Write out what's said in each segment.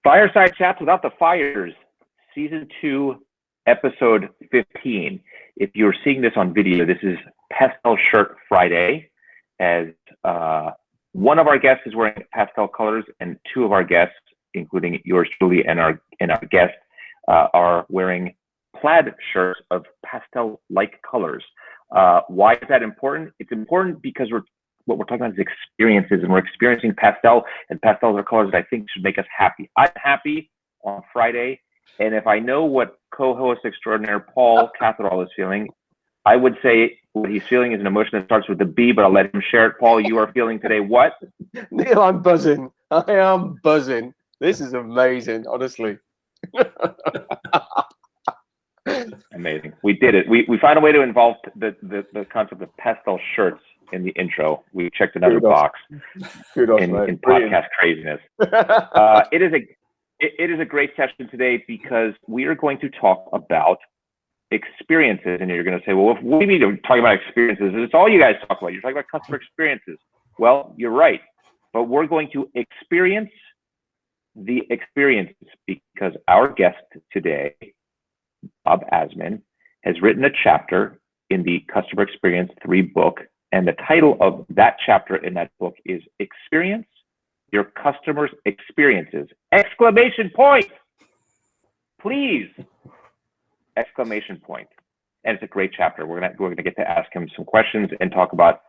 Fireside Chats Without the Fires, Season 2, Episode 15. If you're seeing this on video, this is Pastel Shirt Friday, as one of our guests is wearing pastel colors, and two of our guests, including yours truly and our guest, are wearing plaid shirts of pastel-like colors. Why is that important? It's important because what we're talking about is experiences, and we're experiencing pastel, and pastels are colors that I think should make us happy. I'm happy on Friday, and if I know what co-host extraordinaire Paul Catherall is feeling, I would say what he's feeling is an emotion that starts with a B, but I'll let him share it. Paul, you are feeling today what? Neil, I'm buzzing. I am buzzing. This is amazing, honestly. Amazing. We did it. We found a way to involve the concept of pastel shirts in the intro. We checked another box in podcast craziness. It is a great session today because we are going to talk about experiences. And you're going to say, well, what do you mean you're talking about experiences? It's all you guys talk about. You're talking about customer experiences. Well, you're right. But we're going to experience the experiences because our guest today, Bob Azman, has written a chapter in the Customer Experience 3 book. And the title of that chapter in that book is Experience Your Customers' Experiences! Exclamation point! Please! Exclamation point. And it's a great chapter. We're gonna get to ask him some questions and talk about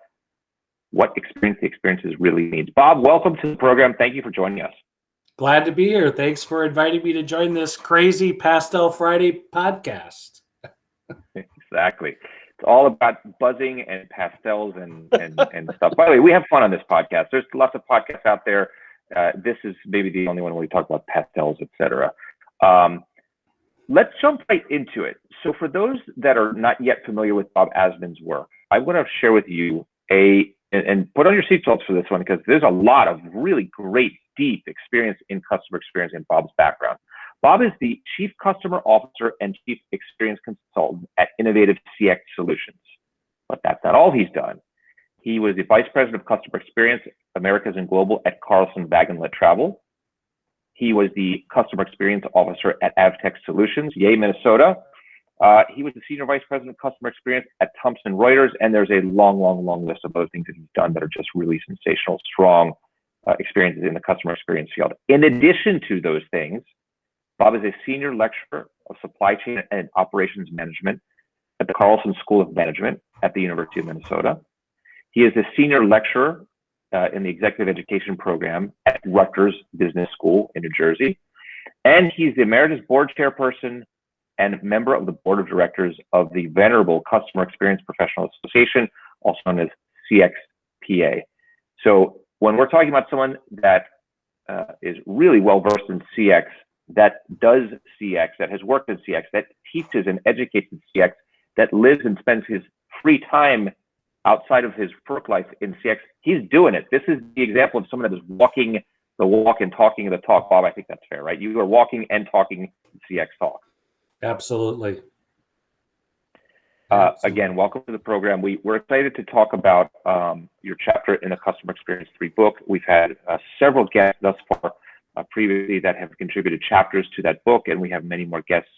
what the experiences really means. Bob, welcome to the program. Thank you for joining us. Glad to be here. Thanks for inviting me to join this crazy Pastel Friday podcast. Exactly. It's all about buzzing and pastels and stuff. By the way, we have fun on this podcast. There's lots of podcasts out there. This is maybe the only one where we talk about pastels, etc. Let's jump right into it. So for those that are not yet familiar with Bob Azman's work, I want to share with you and put on your seatbelts for this one, because there's a lot of really great, deep experience in customer experience in Bob's background. Bob is the Chief Customer Officer and Chief Experience Consultant at Innovative CX Solutions. But that's not all he's done. He was the Vice President of Customer Experience, Americas and Global at Carlson Wagonlit Travel. He was the Customer Experience Officer at Avtech Solutions, Yay, Minnesota. He was the Senior Vice President of Customer Experience at Thomson Reuters, and there's a long, long, long list of other things that he's done that are just really sensational, strong experiences in the customer experience field. In addition to those things, Bob is a Senior Lecturer of Supply Chain and Operations Management at the Carlson School of Management at the University of Minnesota. He is a Senior Lecturer in the Executive Education Program at Rutgers Business School in New Jersey. And he's the Emeritus Board Chairperson and member of the Board of Directors of the venerable Customer Experience Professional Association, also known as CXPA. So when we're talking about someone that is really well-versed in CX, that does CX, that has worked in CX, that teaches and educates in CX, that lives and spends his free time outside of his work life in CX, he's doing it. This is the example of someone that is walking the walk and talking the talk. Bob, I think that's fair, right? You are walking and talking CX talk. Absolutely. Again, welcome to the program. We're excited to talk about your chapter in the Customer Experience 3 book. We've had several guests thus far previously that have contributed chapters to that book, and we have many more guests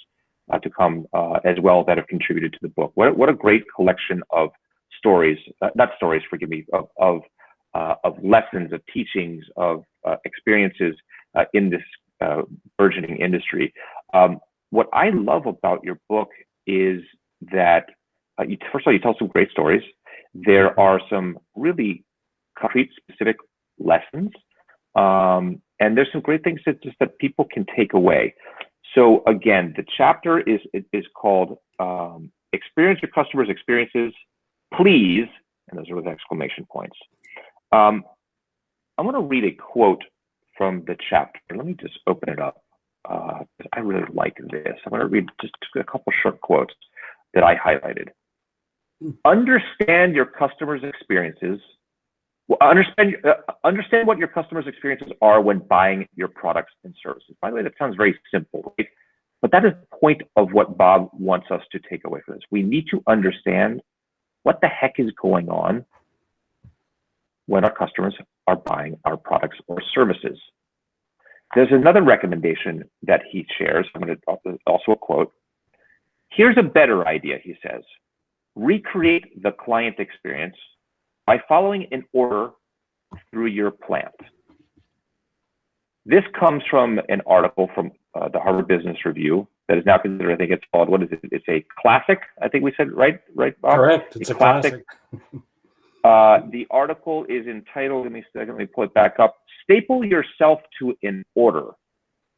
to come as well that have contributed to the book. What a great collection of stories, not stories, forgive me, of lessons, of teachings, of experiences in this burgeoning industry. What I love about your book is that, first of all, you tell some great stories. There are some really concrete, specific lessons, and there's some great things that people can take away. So again, the chapter is called Experience Your Customers' Experiences, Please, and those are with exclamation points. I'm going to read a quote from the chapter. Let me just open it up. I really like this. I'm going to read just a couple short quotes that I highlighted. Understand your customers' experiences. Well, understand what your customers' experiences are when buying your products and services. By the way, that sounds very simple, right? But that is the point of what Bob wants us to take away from this. We need to understand what the heck is going on when our customers are buying our products or services. There's another recommendation that he shares. I'm going to also a quote. Here's a better idea, he says. Recreate the client experience by following an order through your plant. This comes from an article from the Harvard Business Review that is now considered, I think it's called, what is it? It's a classic, I think we said, right, Bob? Correct, it's a classic. The article is entitled, let me pull it back up, Staple Yourself to an Order.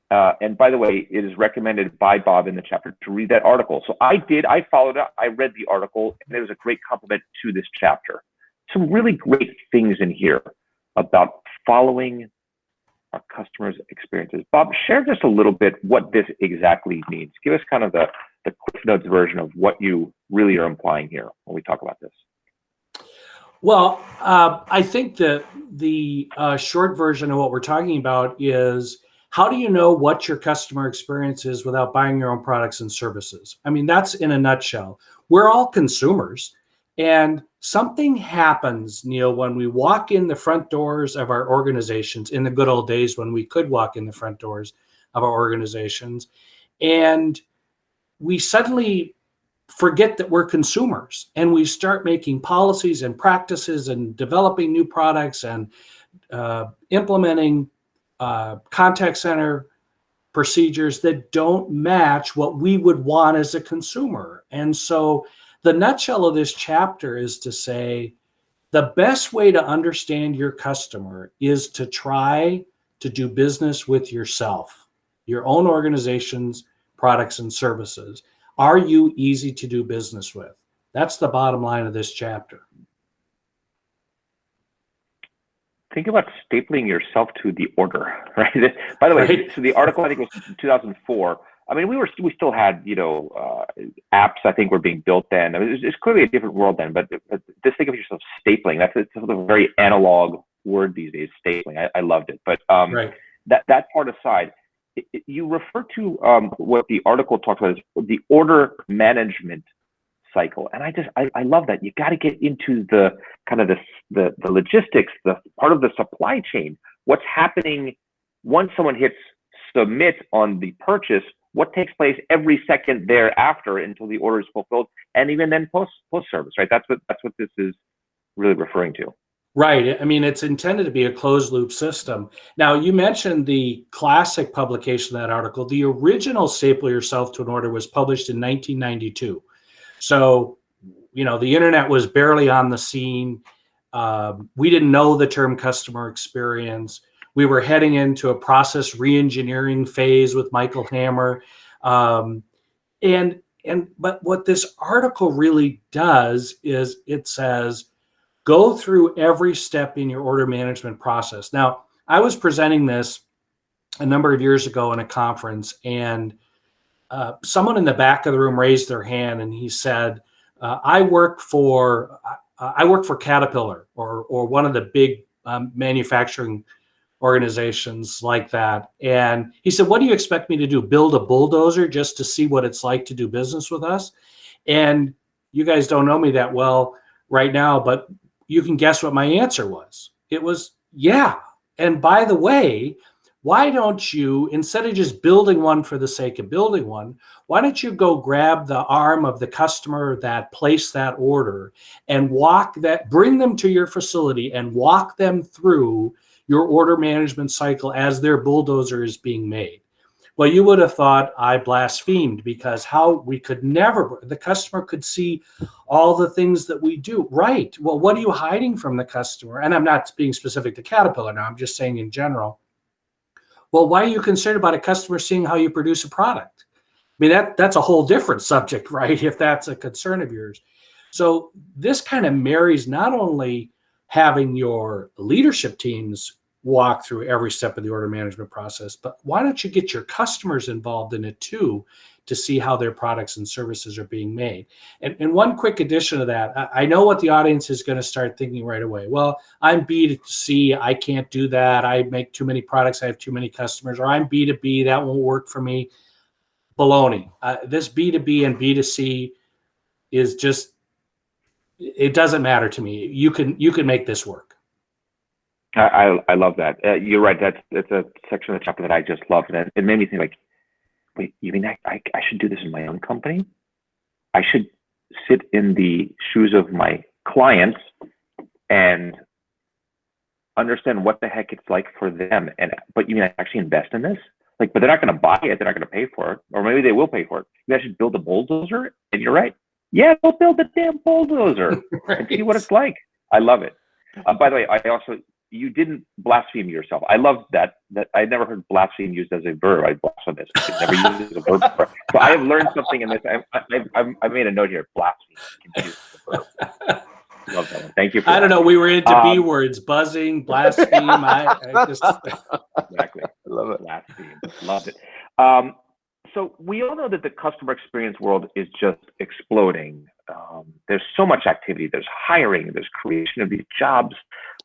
And by the way, it is recommended by Bob in the chapter to read that article. So I followed it, I read the article, and it was a great compliment to this chapter. Some really great things in here about following our customers' experiences. Bob, share just a little bit what this exactly means. Give us kind of the Cliff Notes version of what you really are implying here when we talk about this. Well, I think that the short version of what we're talking about is, how do you know what your customer experience is without buying your own products and services? I mean, that's in a nutshell. We're all consumers, and something happens, Neil, when we walk in the front doors of our organizations in the good old days when we could walk in the front doors of our organizations, and we suddenly forget that we're consumers, and we start making policies and practices and developing new products and implementing contact center procedures that don't match what we would want as a consumer. And so the nutshell of this chapter is to say the best way to understand your customer is to try to do business with yourself, your own organization's products and services. Are you easy to do business with? That's the bottom line of this chapter. Think about stapling yourself to the order, right? By the way, Right. So the article, I think it was 2004. I mean, we still had, apps, I think, were being built then. I mean, it's clearly a different world then, but just think of yourself stapling. It's sort of a very analog word these days, stapling. I loved it. But Right. that part aside, you refer to what the article talks about is the order management cycle. And I love that. You got to get into the kind of the logistics, the part of the supply chain. What's happening once someone hits submit on the purchase, what takes place every second thereafter until the order is fulfilled, and even then post service, right? That's what this is really referring to. Right. I mean, it's intended to be a closed loop system. Now, you mentioned the classic publication of that article. The original Staple Yourself to an Order was published in 1992. So, the internet was barely on the scene. We didn't know the term customer experience. We were heading into a process reengineering phase with Michael Hammer. But what this article really does is it says, go through every step in your order management process. Now, I was presenting this a number of years ago in a conference, and someone in the back of the room raised their hand, and he said, I work for Caterpillar or one of the big manufacturing organizations like that. And he said, what do you expect me to do? Build a bulldozer just to see what it's like to do business with us? And you guys don't know me that well right now, but you can guess what my answer was. It was, yeah. And by the way, why don't you, instead of just building one for the sake of building one, why don't you go grab the arm of the customer that placed that order and bring them to your facility and walk them through your order management cycle as their bulldozer is being made? Well, you would have thought I blasphemed, because the customer could see all the things that we do. Right. Well, what are you hiding from the customer? And I'm not being specific to Caterpillar now, I'm just saying in general. Well, why are you concerned about a customer seeing how you produce a product? I mean, that's a whole different subject, right? If that's a concern of yours. So this kind of marries not only having your leadership teams walk through every step of the order management process, but why don't you get your customers involved in it too, to see how their products and services are being made? And one quick addition to that, I know what the audience is going to start thinking right away. Well, I'm B2C, I can't do that. I make too many products, I have too many customers. Or I'm B2B, that won't work for me. Baloney. This B2B and B2C is just, it doesn't matter to me. You can make this work. I love that. You're right. That's a section of the chapter that I just loved, and it made me think like, wait, you mean I should do this in my own company? I should sit in the shoes of my clients and understand what the heck it's like for them. But you mean I actually invest in this? Like, but they're not going to buy it. They're not going to pay for it, or maybe they will pay for it. Maybe I should build a bulldozer. And you're right. Yeah, go build a damn bulldozer Right. and see what it's like. I love it. By the way, you didn't blaspheme yourself. I love that I never heard blaspheme used as a verb. I blasphemous. It's never used as a verb before. So I have learned something in this. I made a note here. Blaspheme can be used as a verb. Love that one. Thank you for I don't that. know. We were into B words, buzzing, blaspheme. I just Exactly. I love it. Blaspheme. Loved it. So we all know that the customer experience world is just exploding. There's so much activity. There's hiring. There's creation of these jobs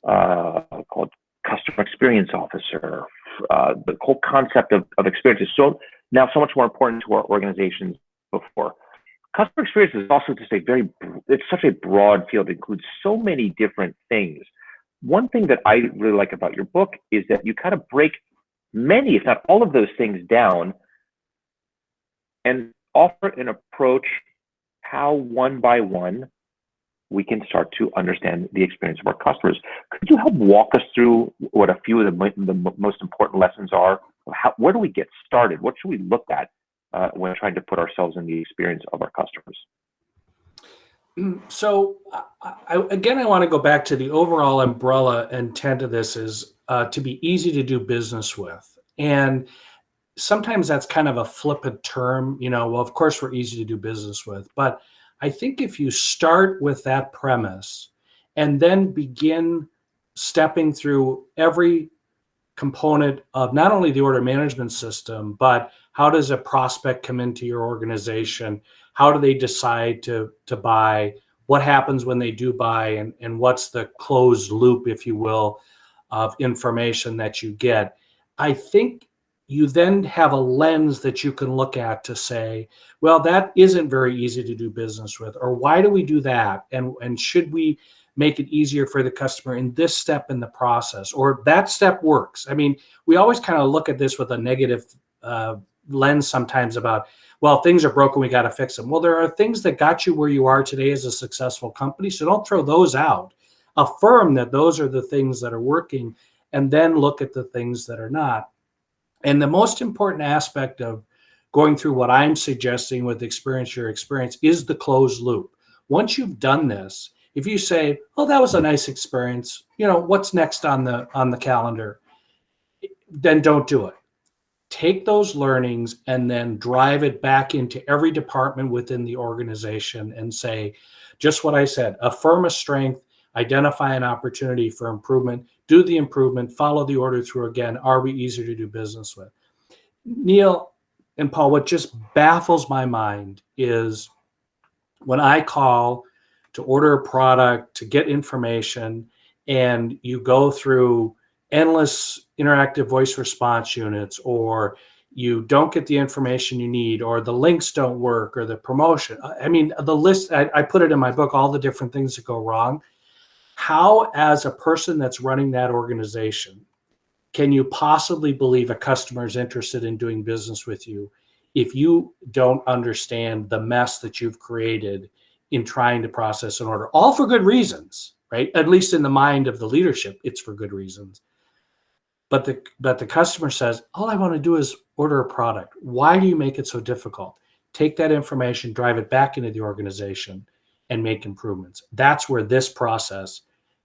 called customer experience officer. The whole concept of experience is now so much more important to our organizations before. Customer experience is also just it's such a broad field. It includes so many different things. One thing that I really like about your book is that you kind of break many, if not all of those things down and offer an approach how one by one we can start to understand the experience of our customers. Could you help walk us through what a few of the most important lessons are? Where do we get started? What should we look at when trying to put ourselves in the experience of our customers? So I want to go back to the overall umbrella intent of this is to be easy to do business with. And sometimes that's kind of a flippant term, well, of course we're easy to do business with, but I think if you start with that premise and then begin stepping through every component of not only the order management system, but how does a prospect come into your organization? How do they decide to buy? What happens when they do buy? And what's the closed loop, if you will, of information that you get? I think you then have a lens that you can look at to say, well, that isn't very easy to do business with, or why do we do that? And should we make it easier for the customer in this step in the process, or that step works? I mean, we always kind of look at this with a negative lens sometimes about, well, things are broken, we got to fix them. Well, there are things that got you where you are today as a successful company, so don't throw those out. Affirm that those are the things that are working, and then look at the things that are not. And the most important aspect of going through what I'm suggesting with Experience Your Experience is the closed loop. Once you've done this, if you say, oh, that was a nice experience, what's next on the calendar? Then don't do it. Take those learnings and then drive it back into every department within the organization and say, just what I said, affirm a strength, identify an opportunity for improvement, do the improvement, follow the order through again. Are we easier to do business with? Neil and Paul, what just baffles my mind is when I call to order a product, to get information, and you go through endless interactive voice response units, or you don't get the information you need, or the links don't work, or the promotion. I mean, the list, I put it in my book, all the different things that go wrong. How, as a person that's running that organization, can you possibly believe a customer is interested in doing business with you if you don't understand the mess that you've created in trying to process an order? All for good reasons, right? At least in the mind of the leadership, it's for good reasons. But the customer says, all I want to do is order a product. Why do you make it so difficult? Take that information, drive it back into the organization, and make improvements. That's where this process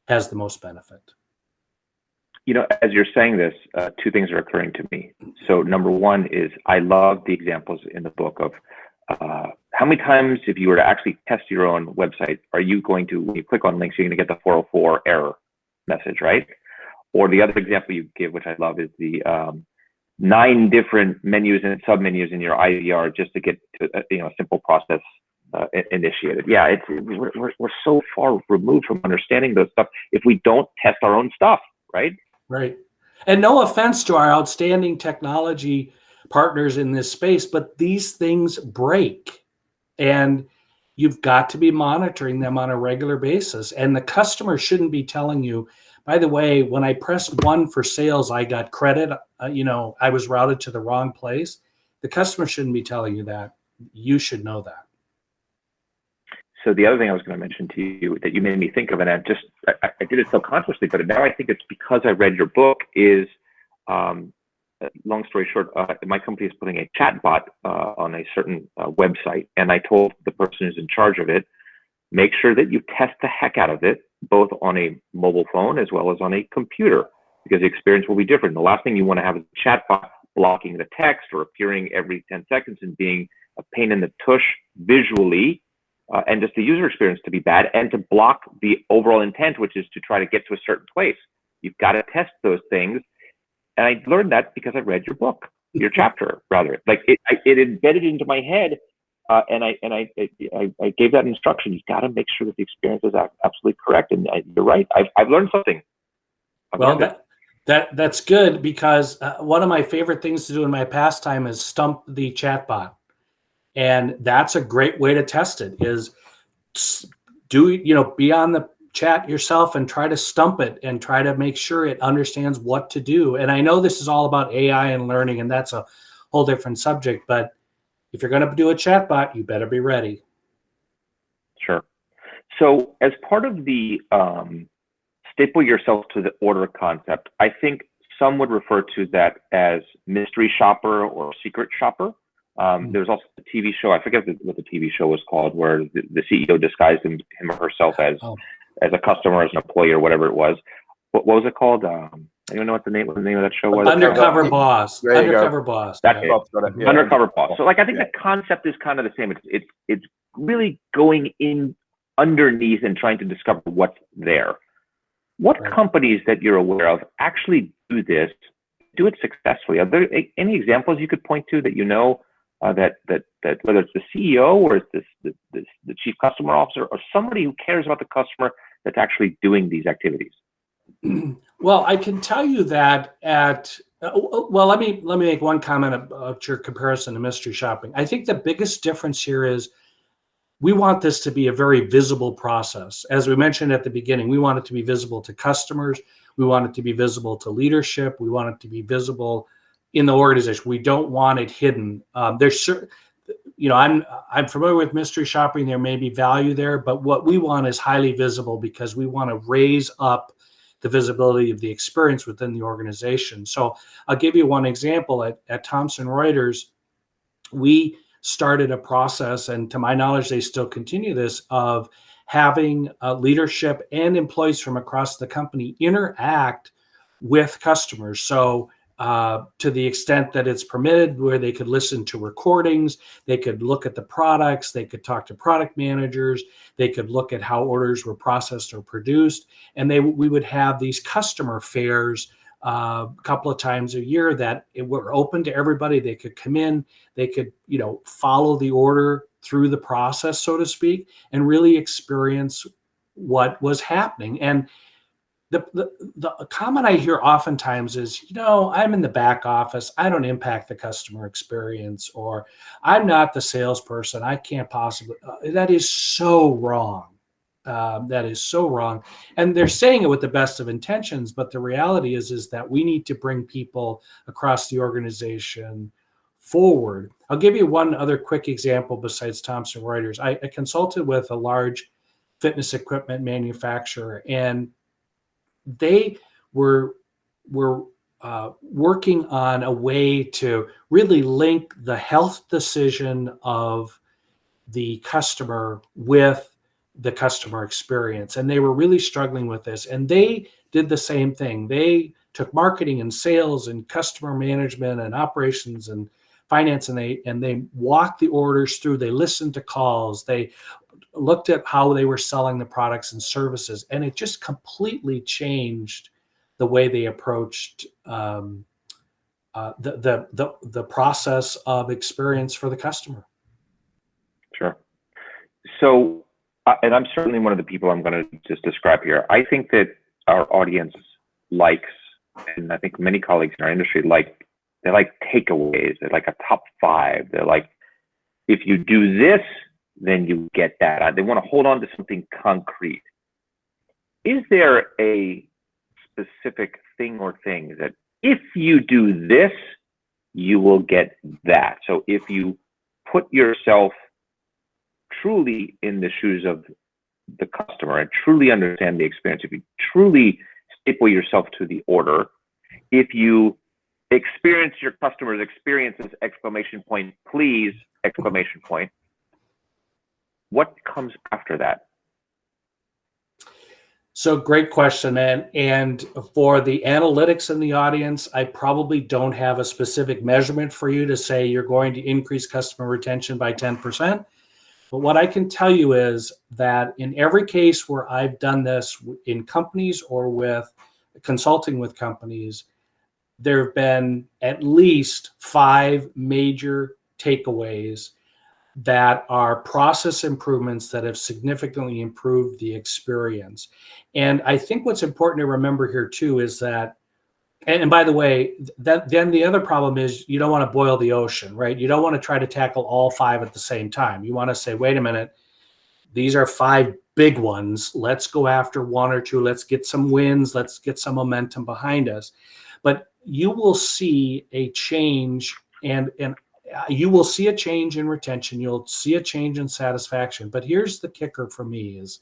has the most benefit. As you're saying this, two things are occurring to me. So number one is I love the examples in the book of how many times, if you were to actually test your own website, are you going to, when you click on links, you're going to get the 404 error message, right? Or the other example you give, which I love, is the 9 different menus and submenus in your IVR just to get to a simple process initiated. Yeah, we're so far removed from understanding those stuff if we don't test our own stuff, right? Right. And no offense to our outstanding technology partners in this space, but these things break. And you've got to be monitoring them on a regular basis. And the customer shouldn't be telling you, by the way, when I pressed 1 for sales, I got credit, I was routed to the wrong place. The customer shouldn't be telling you that. You should know that. So the other thing I was going to mention to you that you made me think of, and I did it subconsciously, but now I think it's because I read your book, is, long story short, my company is putting a chat bot on a certain website, and I told the person who's in charge of it, make sure that you test the heck out of it, both on a mobile phone as well as on a computer, because the experience will be different. The last thing you want to have is a chat bot blocking the text or appearing every 10 seconds and being a pain in the tush visually, and just the user experience to be bad, and to block the overall intent, which is to try to get to a certain place. You've got to test those things. And I learned that because I read your book, your chapter, rather. Like it embedded into my head, and I gave that instruction. You've got to make sure that the experience is absolutely correct. And you're right. I've learned something. Well, that's good, because one of my favorite things to do in my pastime is stump the chatbot. And that's a great way to test it, is be on the chat yourself and try to stump it and try to make sure it understands what to do. And I know this is all about AI and learning, and that's a whole different subject, but if you're going to do a chatbot, you better be ready. Sure. So as part of the staple yourself to the order concept, I think some would refer to that as mystery shopper or secret shopper. There's also a TV show, I forget what the TV show was called, where the CEO disguised him or herself as a customer, as an employee, or whatever it was. What was it called? I don't know what the name of that show was. Undercover Boss. Undercover Boss. That's it. Undercover Boss. So like, I think the concept is kind of the same. It's really going in underneath and trying to discover what's there. What companies that you're aware of actually do this, do it successfully? Are there any examples you could point to that that whether it's the CEO or it's the chief customer officer or somebody who cares about the customer that's actually doing these activities? Well, I can tell you that let me make one comment about your comparison to mystery shopping. I think the biggest difference here is we want this to be a very visible process. As we mentioned at the beginning, we want it to be visible to customers. We want it to be visible to leadership. We want it to be visible in the organization. We don't want it hidden. I'm familiar with mystery shopping. There may be value there, but what we want is highly visible, because we want to raise up the visibility of the experience within the organization. So I'll give you one example. At Thomson Reuters, we started a process, and to my knowledge, they still continue this, of having leadership and employees from across the company interact with customers. So to the extent that it's permitted, where they could listen to recordings, they could look at the products, they could talk to product managers, they could look at how orders were processed or produced, and we would have these customer fairs a couple of times a year that were open to everybody. They could come in, they could follow the order through the process, so to speak, and really experience what was happening. And the comment I hear oftentimes is, I'm in the back office, I don't impact the customer experience, or I'm not the salesperson, I can't possibly. That is so wrong. That is so wrong. And they're saying it with the best of intentions, but the reality is that we need to bring people across the organization forward. I'll give you one other quick example besides Thomson Reuters. I consulted with a large fitness equipment manufacturer, and they were working on a way to really link the health decision of the customer with the customer experience. And they were really struggling with this. And they did the same thing. They took marketing and sales and customer management and operations and finance, and they walked the orders through. They listened to calls. They looked at how they were selling the products and services, and it just completely changed the way they approached the process of experience for the customer. Sure. So, and I'm certainly one of the people I'm going to just describe here. I think that our audience likes, and I think many colleagues in our industry they like takeaways. They're like a top 5. They're like, if you do this, then you get that. They want to hold on to something concrete. Is there a specific thing or things that if you do this, you will get that? So if you put yourself truly in the shoes of the customer and truly understand the experience, if you truly staple yourself to the order, if you experience your customer's experiences, exclamation point, please, exclamation point, what comes after that? So great question, man. And for the analytics in the audience, I probably don't have a specific measurement for you to say you're going to increase customer retention by 10%. But what I can tell you is that in every case where I've done this in companies or with consulting with companies, there have been at least 5 major takeaways that are process improvements that have significantly improved the experience. And I think what's important to remember here too is that, and by the way, then the other problem is you don't want to boil the ocean, right? You don't want to try to tackle all 5 at the same time. You want to say, wait a minute, these are 5 big ones. Let's go after 1 or 2. Let's get some wins. Let's get some momentum behind us. But you will see a change, and you will see a change in retention. You'll see a change in satisfaction. But here's the kicker for me is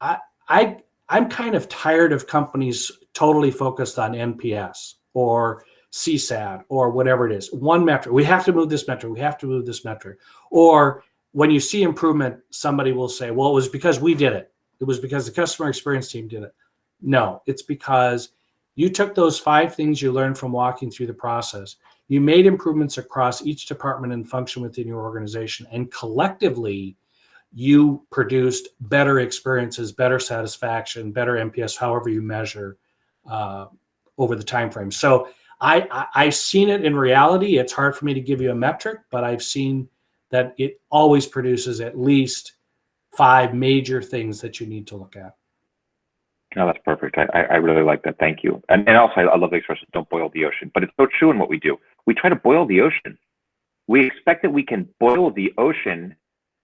I'm kind of tired of companies totally focused on NPS or CSAT or whatever it is. One metric. We have to move this metric. We have to move this metric. Or when you see improvement, somebody will say, well, it was because we did it. It was because the customer experience team did it. No, it's because you took those 5 things you learned from walking through the process. You made improvements across each department and function within your organization, and collectively, you produced better experiences, better satisfaction, better NPS, however you measure over the time frame. So I've seen it in reality. It's hard for me to give you a metric, but I've seen that it always produces at least 5 major things that you need to look at. No, that's perfect. I really like that. Thank you. And also, I love the expression, don't boil the ocean. But it's so true in what we do. We try to boil the ocean. We expect that we can boil the ocean,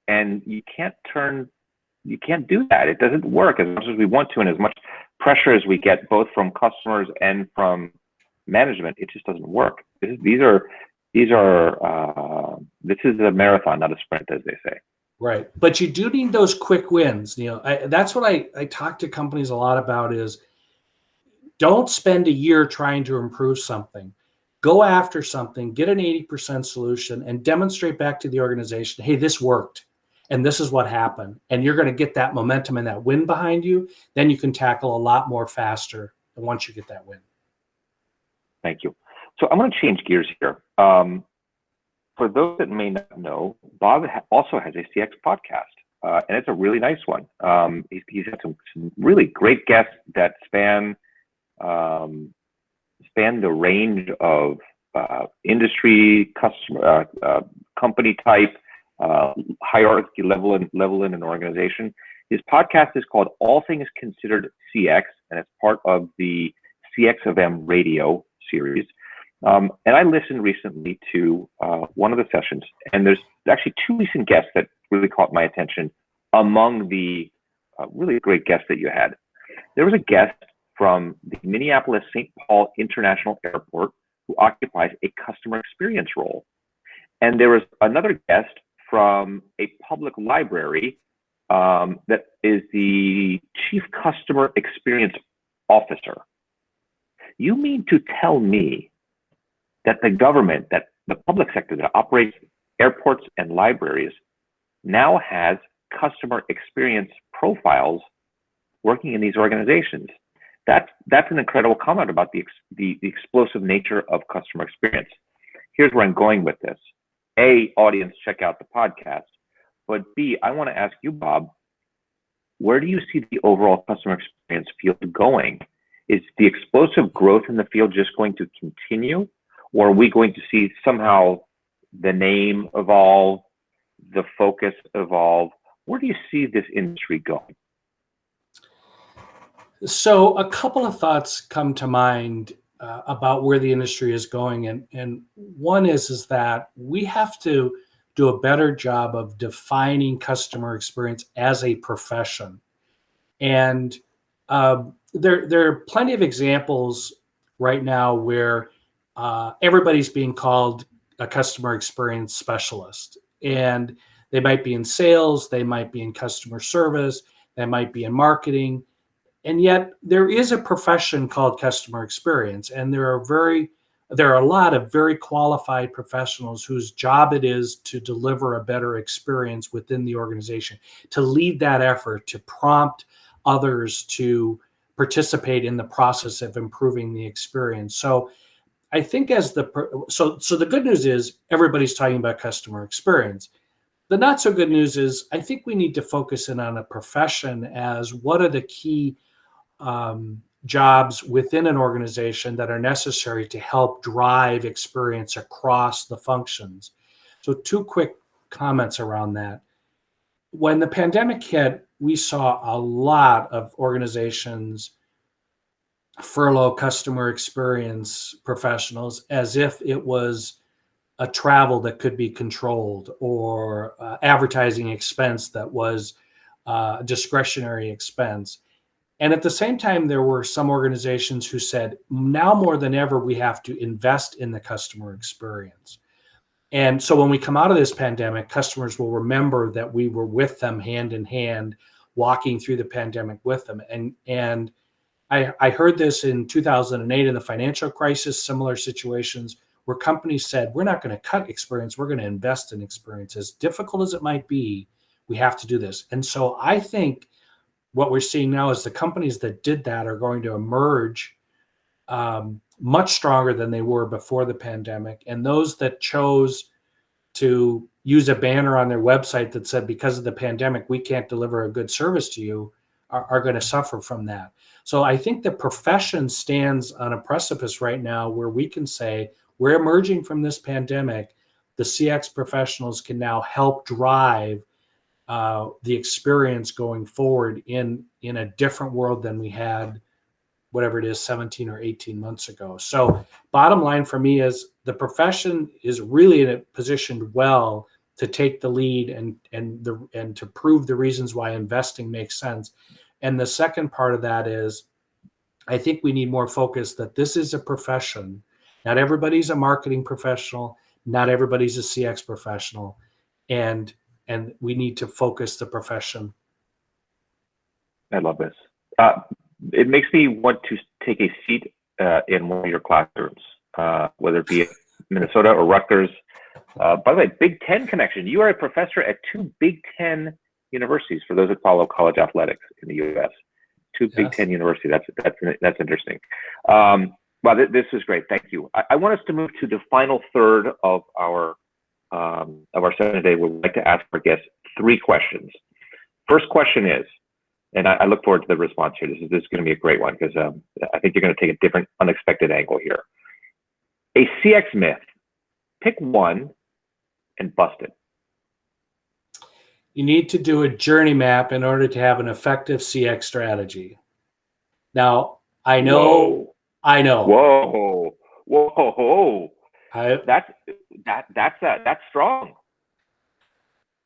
and you can't do that. It doesn't work as much as we want to, and as much pressure as we get both from customers and from management. It just doesn't work. This is a marathon, not a sprint, as they say. Right. But you do need those quick wins. That's what I talk to companies a lot about is don't spend a year trying to improve something. Go after something, get an 80% solution, and demonstrate back to the organization, hey, this worked, and this is what happened. And you're going to get that momentum and that win behind you. Then you can tackle a lot more faster once you get that win. Thank you. So I'm going to change gears here. For those that may not know, Bob also has a CX podcast, and it's a really nice one. He's had some really great guests that span the range of industry, customer, company type, hierarchy level in an organization. His podcast is called All Things Considered CX, and it's part of the CX of M radio series. And I listened recently to one of the sessions, and there's actually 2 recent guests that really caught my attention among the really great guests that you had. There was a guest from the Minneapolis-St. Paul International Airport who occupies a customer experience role. And there was another guest from a public library that is the Chief Customer Experience Officer. You mean to tell me that the government, that the public sector that operates airports and libraries now has customer experience profiles working in these organizations? That's an incredible comment about the explosive nature of customer experience. Here's where I'm going with this. A, audience, check out the podcast. But B, I want to ask you, Bob, where do you see the overall customer experience field going? Is the explosive growth in the field just going to continue? Or are we going to see somehow the name evolve, the focus evolve? Where do you see this industry going? So a couple of thoughts come to mind about where the industry is going. And one is that we have to do a better job of defining customer experience as a profession. And there are plenty of examples right now where everybody's being called a customer experience specialist. And they might be in sales, they might be in customer service, they might be in marketing. And yet there is a profession called customer experience. And there are a lot of very qualified professionals whose job it is to deliver a better experience within the organization, to lead that effort, to prompt others to participate in the process of improving the experience. So I think so the good news is everybody's talking about customer experience. The not so good news is I think we need to focus in on a profession as what are the key jobs within an organization that are necessary to help drive experience across the functions. So 2 quick comments around that. When the pandemic hit, we saw a lot of organizations furlough customer experience professionals as if it was a travel that could be controlled or advertising expense that was discretionary expense. And at the same time, there were some organizations who said, now more than ever, we have to invest in the customer experience. And so when we come out of this pandemic, customers will remember that we were with them hand in hand, walking through the pandemic with them. And I heard this in 2008 in the financial crisis, similar situations where companies said, we're not going to cut experience, we're going to invest in experience. As difficult as it might be, we have to do this. And so I think what we're seeing now is the companies that did that are going to emerge much stronger than they were before the pandemic. And those that chose to use a banner on their website that said, because of the pandemic, we can't deliver a good service to you, are going to suffer from that. So I think the profession stands on a precipice right now where we can say, we're emerging from this pandemic. The CX professionals can now help drive the experience going forward in a different world than we had, whatever it is, 17 or 18 months ago. So bottom line for me is the profession is really in a position well to take the lead and to prove the reasons why investing makes sense. And the second part of that is, I think we need more focus that this is a profession. Not everybody's a marketing professional. Not everybody's a CX professional. And we need to focus the profession. I love this. It makes me want to take a seat in one of your classrooms, whether it be Minnesota or Rutgers. By the way, Big Ten connection. You are a professor at 2 Big Ten universities, for those that follow college athletics in the U.S. 2 Big Ten universities. That's interesting. Well, this is great. Thank you. I want us to move to the final third of our session today, where we'd like to ask our guests 3 questions. First question is, and I look forward to the response here. This is going to be a great one because I think you're going to take a different, unexpected angle here. A CX myth. Pick one and bust it. You need to do a journey map in order to have an effective CX strategy. Now, I know. Whoa. That's strong.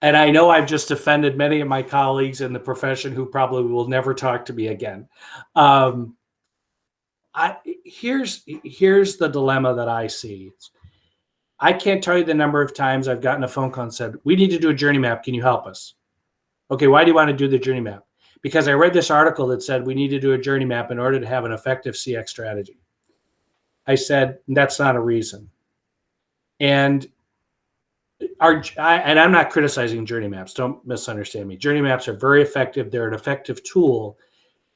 And I know I've just offended many of my colleagues in the profession who probably will never talk to me again. Here's the dilemma that I see. I can't tell you the number of times I've gotten a phone call and said, we need to do a journey map. Can you help us? Okay, why do you want to do the journey map? Because I read this article that said we need to do a journey map in order to have an effective CX strategy. I said, that's not a reason. And I'm not criticizing journey maps. Don't misunderstand me. Journey maps are very effective. They're an effective tool.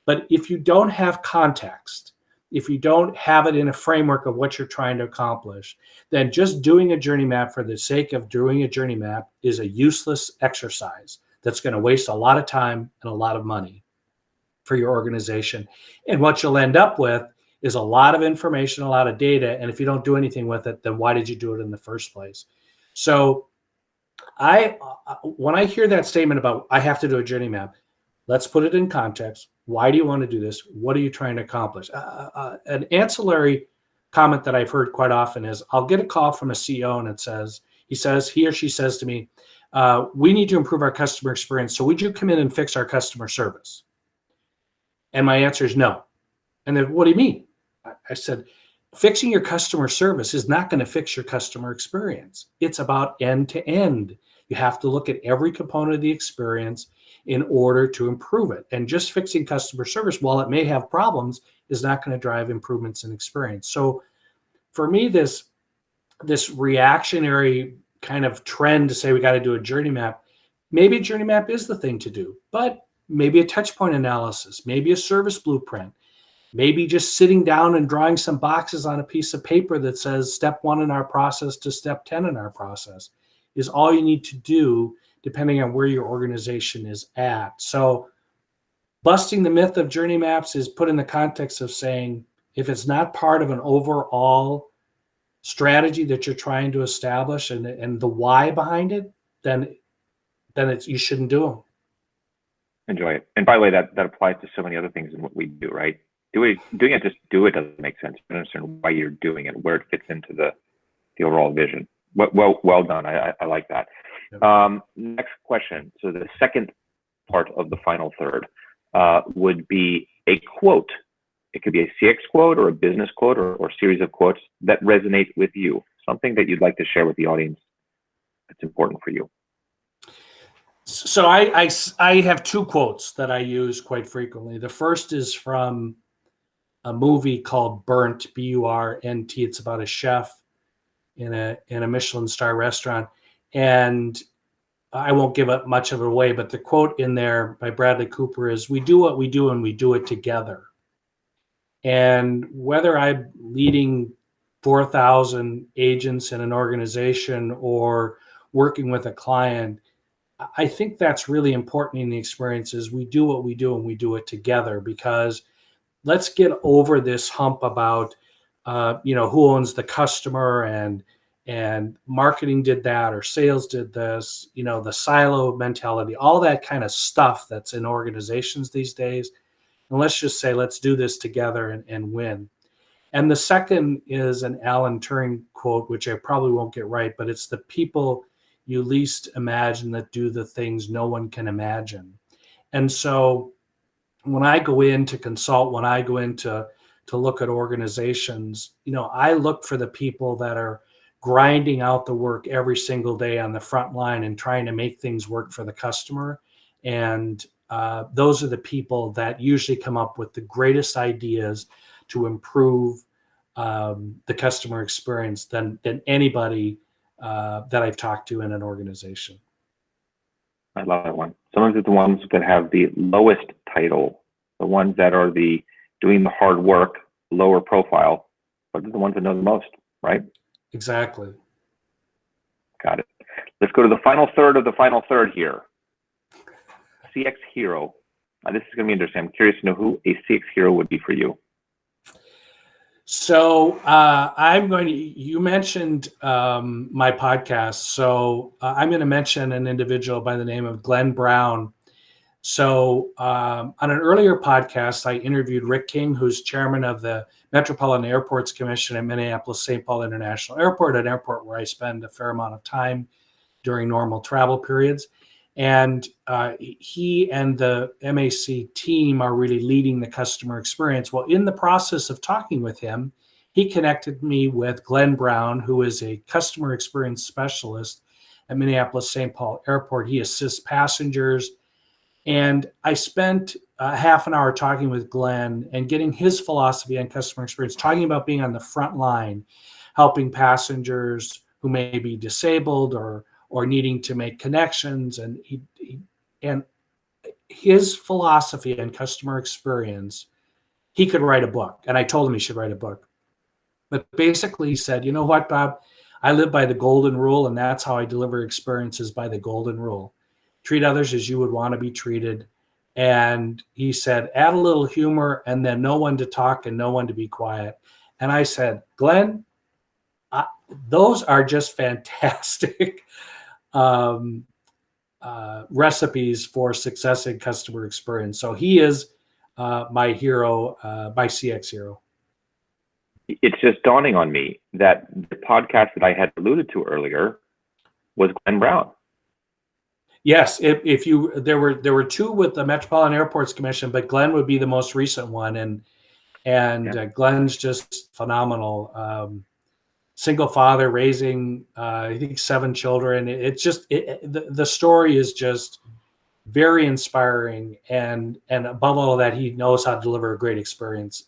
But if you don't have context, if you don't have it in a framework of what you're trying to accomplish, then just doing a journey map for the sake of doing a journey map is a useless exercise that's going to waste a lot of time and a lot of money for your organization. And what you'll end up with is a lot of information, a lot of data. And if you don't do anything with it, then why did you do it in the first place? So when I hear that statement about I have to do a journey map, let's put it in context. Why do you want to do this? What are you trying to accomplish? An ancillary comment that I've heard quite often is I'll get a call from a CEO and it says, he or she says to me, we need to improve our customer experience. So would you come in and fix our customer service? And my answer is no. And then, what do you mean? I said, fixing your customer service is not going to fix your customer experience. It's about end to end. You have to look at every component of the experience in order to improve it. And just fixing customer service, while it may have problems, is not going to drive improvements in experience. So for me, this reactionary kind of trend to say we got to do a journey map, maybe a journey map is the thing to do, but maybe a touch point analysis, maybe a service blueprint, maybe just sitting down and drawing some boxes on a piece of paper that says step 1 in our process to step 10 in our process is all you need to do, depending on where your organization is at. So busting the myth of journey maps is put in the context of saying, if it's not part of an overall strategy that you're trying to establish and the why behind it, then you shouldn't do them. Enjoy it. And by the way, that applies to so many other things in what we do, right? Doing it, just do it doesn't make sense. You understand why you're doing it, where it fits into the overall vision. Well done. I like that. Yep. Next question. So the second part of the final third would be a quote. It could be a CX quote or a business quote or series of quotes that resonate with you. Something that you'd like to share with the audience that's important for you. So I have 2 quotes that I use quite frequently. The first is from a movie called Burnt, Burnt. It's about a chef in a Michelin star restaurant. And I won't give up much of it away, but the quote in there by Bradley Cooper is, "We do what we do and we do it together." And whether I'm leading 4,000 agents in an organization or working with a client, I think that's really important in the experience is we do what we do and we do it together, because let's get over this hump about, who owns the customer and marketing did that or sales did this, the silo mentality, all that kind of stuff that's in organizations these days. And let's just say, let's do this together and win. And the second is an Alan Turing quote, which I probably won't get right, but it's the people you least imagine that do the things no one can imagine. And so when I go in to consult, when I go in to look at organizations, I look for the people that are grinding out the work every single day on the front line and trying to make things work for the customer. And those are the people that usually come up with the greatest ideas to improve the customer experience than anybody that I've talked to in an organization. I love that one. Sometimes it's the ones that have the lowest title, the ones that are doing the hard work, lower profile, but they're the ones that know the most, right? Exactly. Got it. Let's go to the final third of the final third here. CX hero. This is going to be interesting. I'm curious to know who a CX hero would be for you. So you mentioned my podcast. So I'm going to mention an individual by the name of Glenn Brown. So on an earlier podcast, I interviewed Rick King, who's chairman of the Metropolitan Airports Commission at Minneapolis-St. Paul International Airport, an airport where I spend a fair amount of time during normal travel periods. And he and the MAC team are really leading the customer experience. Well, in the process of talking with him, he connected me with Glenn Brown, who is a customer experience specialist at Minneapolis-St. Paul Airport. He assists passengers. And I spent half an hour talking with Glenn and getting his philosophy on customer experience, talking about being on the front line, helping passengers who may be disabled or needing to make connections. And and his philosophy on customer experience, he could write a book. And I told him he should write a book. But basically he said, you know what, Bob, I live by the golden rule, and that's how I deliver experiences, by the golden rule. Treat others as you would want to be treated. And he said, add a little humor and then know when to talk and know when to be quiet. And I said, Glenn, those are just fantastic recipes for success in customer experience. So he is my hero, my CX hero. It's just dawning on me that the podcast that I had alluded to earlier was Glenn Brown. Yes, if you there were two with the Metropolitan Airports Commission, but Glenn would be the most recent one, and Glenn's just phenomenal. Single father raising I think 7 children. The story is just very inspiring, and above all of that, he knows how to deliver a great experience.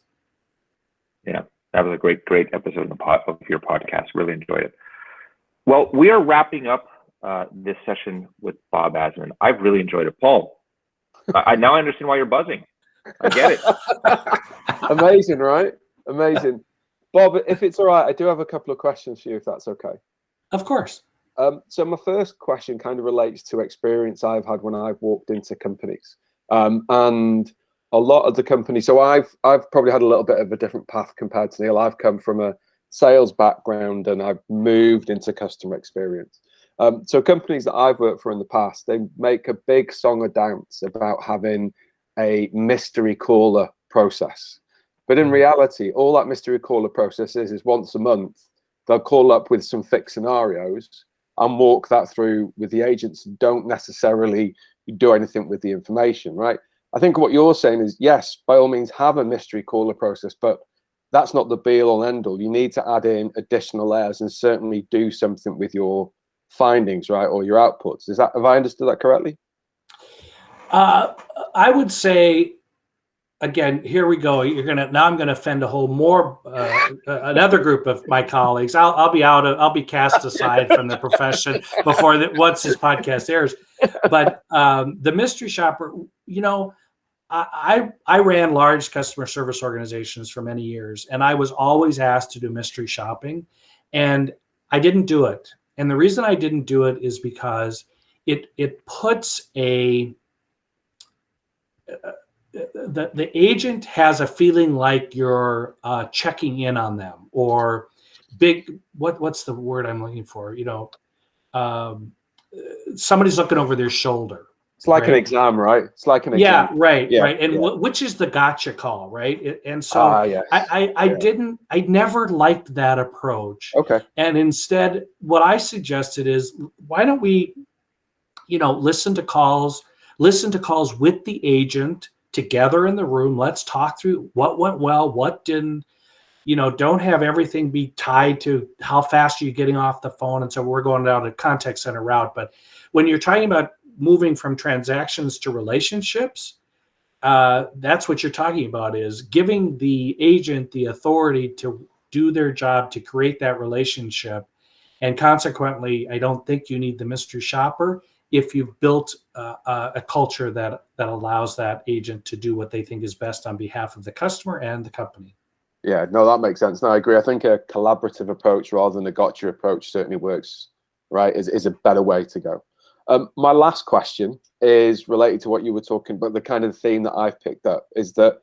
Yeah, that was a great episode of your podcast. Really enjoyed it. Well, we are wrapping up this session with Bob Azman. I've really enjoyed it. Paul, I now understand why you're buzzing. I get it. Amazing, right? Amazing. Bob, if it's all right, I do have a couple of questions for you, if that's okay. Of course. So my first question kind of relates to experience I've had when I've walked into companies. And a lot of the companies, so I've probably had a little bit of a different path compared to Neil. I've come from a sales background and I've moved into customer experience. So companies that I've worked for in the past, they make a big song and dance about having a mystery caller process. But in reality, all that mystery caller process is once a month, they'll call up with some fixed scenarios and walk that through with the agents and don't necessarily do anything with the information, right? I think what you're saying is, yes, by all means, have a mystery caller process, but that's not the be-all and end-all. You need to add in additional layers and certainly do something with your findings, right, or your outputs. Have I understood that correctly? I would say, again, here we go. Now I'm gonna offend a whole more another group of my colleagues. I'll be cast aside from the profession once this podcast airs. But the mystery shopper, I ran large customer service organizations for many years, and I was always asked to do mystery shopping, and I didn't do it. And the reason I didn't do it is because it puts the agent has a feeling like you're checking in on them, or what's the word I'm looking for? Somebody's looking over their shoulder. It's like an exam, right? It's like an exam. Yeah, right, yeah, right. And which is the gotcha call, right? And so yes. I never liked that approach. Okay. And instead, what I suggested is, why don't we, listen to calls with the agent together in the room. Let's talk through what went well, what didn't. Don't have everything be tied to how fast are you getting off the phone. And so we're going down a contact center route. But when you're talking about moving from transactions to relationships, that's what you're talking about, is giving the agent the authority to do their job to create that relationship. And consequently, I don't think you need the mystery shopper if you've built a culture that allows that agent to do what they think is best on behalf of the customer and the company. Yeah, no, that makes sense. No, I agree. I think a collaborative approach rather than a gotcha approach certainly works, right? Is a better way to go. My last question is related to what you were talking about. The kind of theme that I've picked up is that,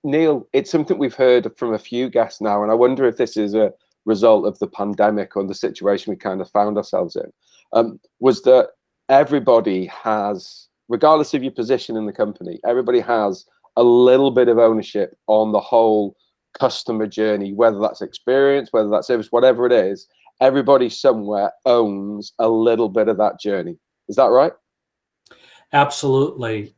Neil, it's something we've heard from a few guests now, and I wonder if this is a result of the pandemic or the situation we kind of found ourselves in, was that everybody has, regardless of your position in the company, everybody has a little bit of ownership on the whole customer journey, whether that's experience, whether that's service, whatever it is. Everybody somewhere owns a little bit of that journey. Is that right? Absolutely.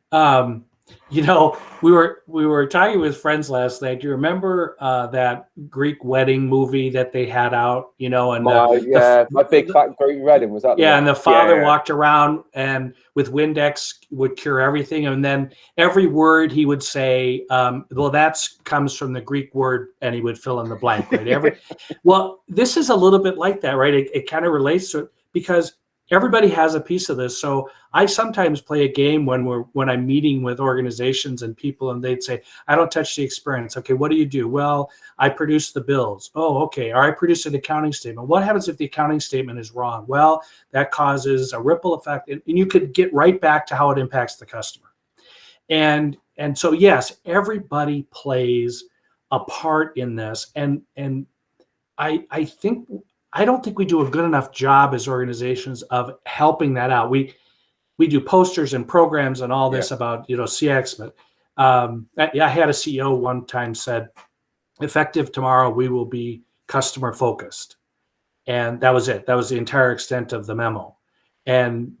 We were talking with friends last night. Do you remember that Greek wedding movie that they had out? And My Big Fat Greek Wedding, was that? Yeah, and the father walked around and with Windex would cure everything, and then every word he would say, well, that comes from the Greek word, and he would fill in the blank. Right? Well, this is a little bit like that, right? It kind of relates to it because everybody has a piece of this. So I sometimes play a game when I'm meeting with organizations and people, and they'd say, I don't touch the experience. Okay, what do you do? Well, I produce the bills. Oh, okay. Or I produce an accounting statement. What happens if the accounting statement is wrong? Well, that causes a ripple effect. And you could get right back to how it impacts the customer. And so, yes, everybody plays a part in this. And I don't think we do a good enough job as organizations of helping that out. We do posters and programs and all this about CX, but I had a CEO one time said, effective tomorrow, we will be customer focused. And that was it. That was the entire extent of the memo. And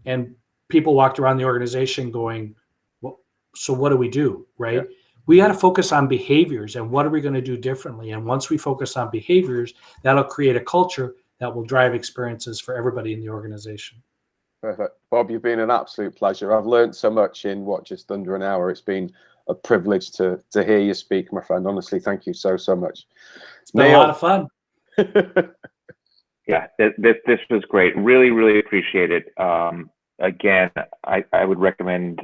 people walked around the organization going, well, so what do we do, right? Yeah. We got to focus on behaviors and what are we going to do differently? And once we focus on behaviors, that'll create a culture that will drive experiences for everybody in the organization. Perfect. Bob, you've been an absolute pleasure. I've learned so much in just under an hour. It's been a privilege to hear you speak, my friend. Honestly, thank you so much. It's been a lot of fun. Yeah, this was great. Really appreciate it. Again, I would recommend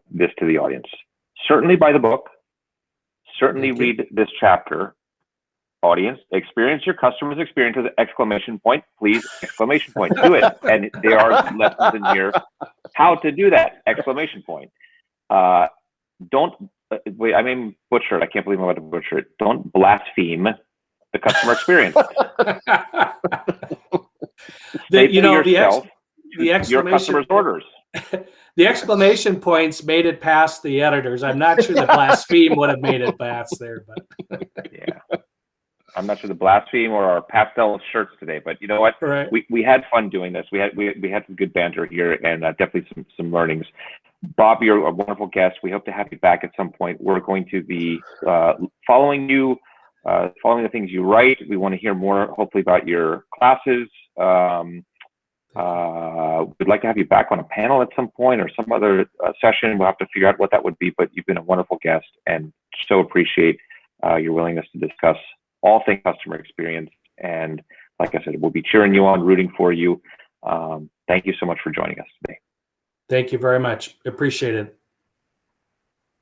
this to the audience. Certainly buy the book. Certainly read this chapter. Audience, experience your customers' experiences! Exclamation point, please! Exclamation point. Do it. And there are lessons in here how to do that! Exclamation point. Don't wait. I mean, butcher it. I can't believe I'm about to butcher it. Don't blaspheme the customer experience. Your customers' orders. The exclamation points made it past the editors. I'm not sure the blaspheme would have made it past there, but yeah. I'm not sure the blaspheme or our pastel shirts today, but you know what? Right. We had fun doing this. We had some good banter here and definitely some learnings. Bob, you're a wonderful guest. We hope to have you back at some point. We're going to be following you, following the things you write. We want to hear more, hopefully, about your classes. We'd like to have you back on a panel at some point or some other session. We'll have to figure out what that would be, but you've been a wonderful guest and so appreciate your willingness to discuss all things customer experience. And like I said, we'll be cheering you on, rooting for you. Thank you so much for joining us today. Thank you very much. Appreciate it.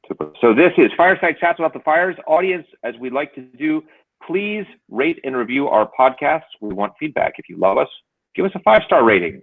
Super. So this is Fireside Chats Without the Fires. Audience, as we like to do, please rate and review our podcasts. We want feedback. If you love us, give us a 5-star rating.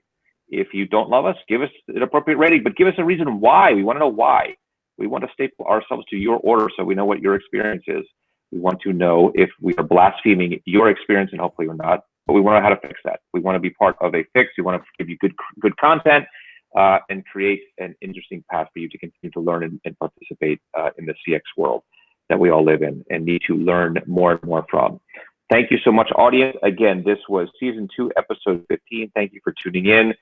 If you don't love us, give us an appropriate rating, but give us a reason why. We want to know why. We want to staple ourselves to your order so we know what your experience is. We want to know if we are blaspheming your experience, and hopefully we're not, but we want to know how to fix that. We want to be part of a fix. We want to give you good content and create an interesting path for you to continue to learn and participate in the CX world that we all live in and need to learn more and more from. Thank you so much, audience. Again, this was season 2, episode 15. Thank you for tuning in.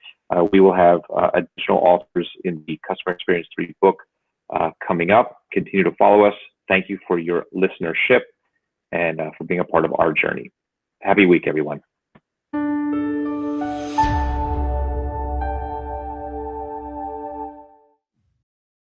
We will have additional authors in the Customer Experience 3 book coming up. Continue to follow us. Thank you for your listenership and for being a part of our journey. Happy week, everyone.